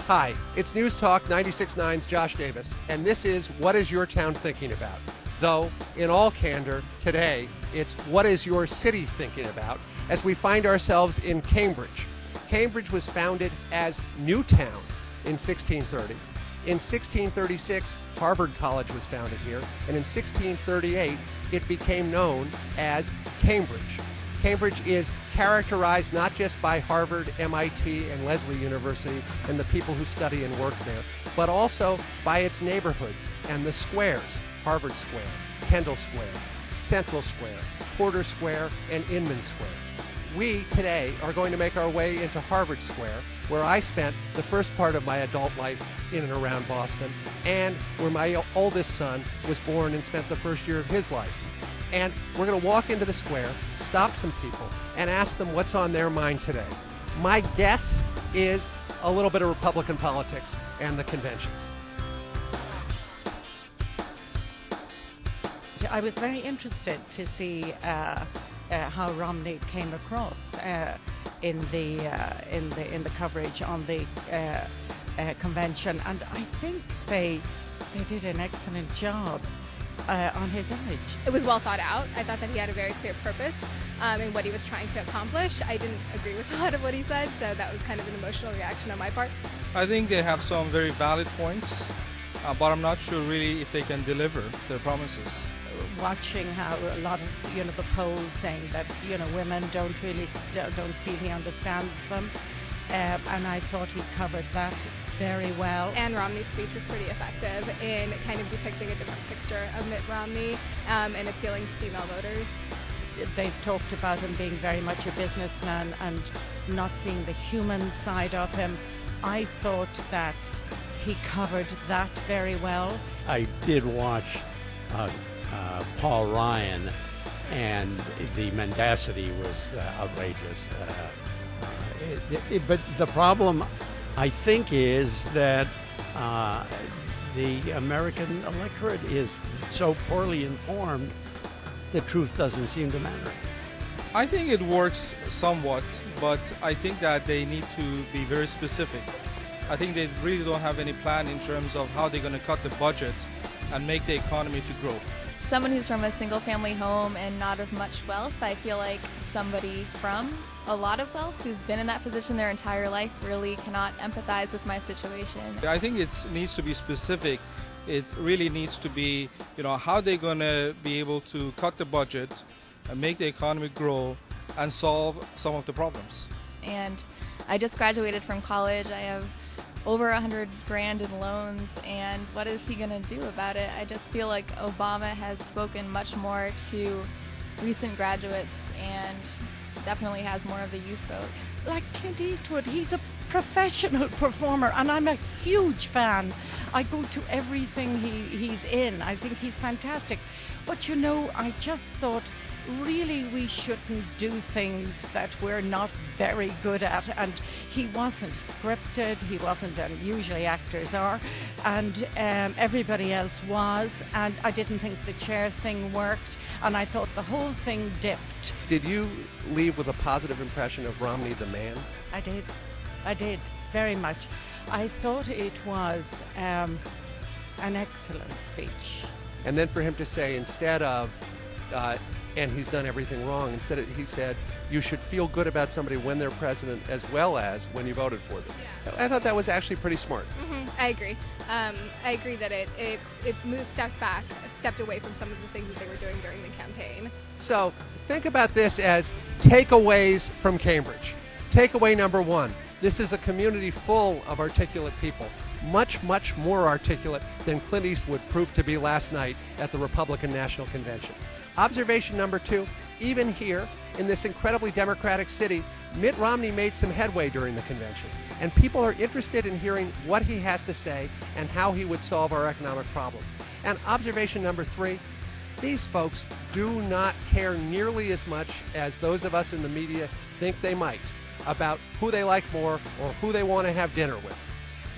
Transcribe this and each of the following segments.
Hi, it's News Talk 96.9's Josh Davis, and this is What is Your Town Thinking About? Though, in all candor, today, it's What is Your City Thinking About? As we find ourselves in Cambridge. Cambridge was founded as Newtown in 1630. In 1636, Harvard College was founded here, and in 1638, it became known as Cambridge. Cambridge is characterized not just by Harvard, MIT, and Lesley University and the people who study and work there, but also by its neighborhoods and the squares, Harvard Square, Kendall Square, Central Square, Porter Square, and Inman Square. We today are going to make our way into Harvard Square, where I spent the first part of my adult life in and around Boston, and where my oldest son was born and spent the first year of his life. And we're going to walk into the square, stop some people, and ask them what's on their mind today. My guess is a little bit of Republican politics and the conventions. I was very interested to see how Romney came across in the coverage on the convention, and I think they did an excellent job on his image. It was well thought out. I thought that he had a very clear purpose in what he was trying to accomplish. I didn't agree with a lot of what he said, so that was kind of an emotional reaction on my part. I think they have some very valid points, but I'm not sure really if they can deliver their promises. Watching how a lot of the polls saying that women don't feel he understands them, and I thought he covered that very well. And Romney's speech was pretty effective in kind of depicting a different picture of Mitt Romney and appealing to female voters. They've talked about him being very much a businessman and not seeing the human side of him. I thought that he covered that very well. I did watch Paul Ryan, and the mendacity was outrageous. But the problem, I think, is that the American electorate is so poorly informed, the truth doesn't seem to matter. I think it works somewhat, but I think that they need to be very specific. I think they really don't have any plan in terms of how they're going to cut the budget and make the economy to grow. Someone who's from a single-family home and not of much wealth, I feel like somebody from a lot of wealth who's been in that position their entire life really cannot empathize with my situation. I think it needs to be specific. It really needs to be, how they're going to be able to cut the budget and make the economy grow and solve some of the problems. And I just graduated from college. I have over $100 grand in loans, and what is he going to do about it? I just feel like Obama has spoken much more to recent graduates and definitely has more of the youth vote. Like Clint Eastwood, he's a professional performer, and I'm a huge fan. I go to everything he's in. I think he's fantastic. But I just thought, really, we shouldn't do things that we're not very good at. And he wasn't scripted, he wasn't, and usually actors are, and everybody else was. And I didn't think the chair thing worked, and I thought the whole thing dipped. Did you leave with a positive impression of Romney the man? I did, very much. I thought it was an excellent speech. And then for him to say, instead of, and he's done everything wrong, he said, you should feel good about somebody when they're president as well as when you voted for them. Yeah. I thought that was actually pretty smart. Mm-hmm. I agree. I agree that it stepped away from some of the things that they were doing during the campaign. So think about this as takeaways from Cambridge. Takeaway number one, this is a community full of articulate people, much, much more articulate than Clint Eastwood proved to be last night at the Republican National Convention. Observation number two, even here in this incredibly democratic city, Mitt Romney made some headway during the convention, and people are interested in hearing what he has to say and how he would solve our economic problems. And observation number three, these folks do not care nearly as much as those of us in the media think they might about who they like more or who they want to have dinner with.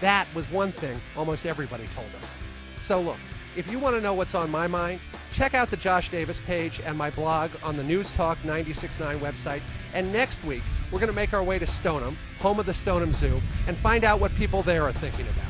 That was one thing almost everybody told us. So look, if you want to know what's on my mind, check out the Josh Davis page and my blog on the News Talk 96.9 website. And next week, we're going to make our way to Stoneham, home of the Stoneham Zoo, and find out what people there are thinking about.